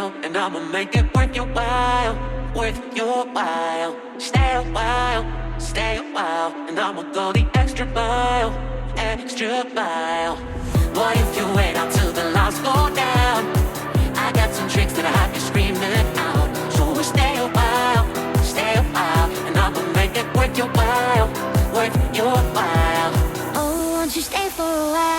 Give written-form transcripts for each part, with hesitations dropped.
while, and I'ma make it worth your while, worth your while. Stay a while, stay a while, and I'ma go the extra mile, extra mile. What if you wait until the lights go down? I got some tricks that I have you screaming out. So we'll stay a while, and I'ma make it worth your while, worth your while. Oh, won't you stay for a while?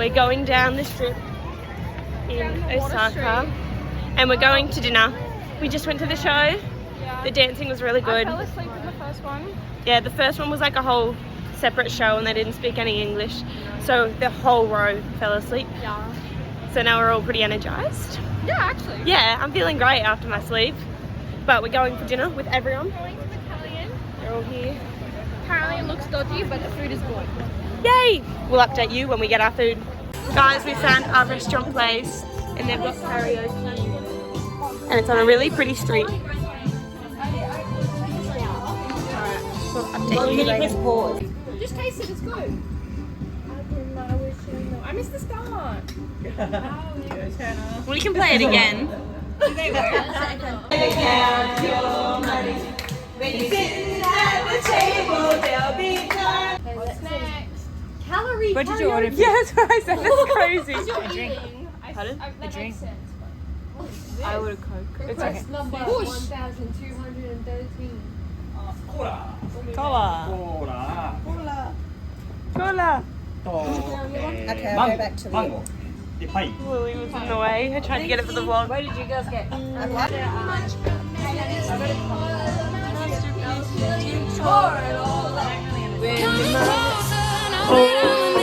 We're going down the strip in Osaka and we're going to dinner. We just went to the show. Yeah. The dancing was really good. I fell asleep in the first one. Yeah, the first one was like a whole separate show and they didn't speak any English. So the whole row fell asleep. Yeah. So now we're all pretty energized. Yeah, actually. Yeah, I'm feeling great after my sleep. But we're going for dinner with everyone. Going to Italian. They're all here. Apparently it looks dodgy, but the food is good. Yay! We'll update you when we get our food. Guys, we found our restaurant place and they've got karaoke. And it's on a really pretty street. Alright, we'll update you later. Just taste it, it's good. I missed the start. We can play it again. What's next? Calorie. What did you order? Yeah, that's what I said. That's crazy. Pardon? A drink. I would have Coke. It's okay. Number 1213. Cola. Cola. Okay, I'll go back to the... Lily was in the way. I tried to get it for the vlog. What did you guys get? Oh.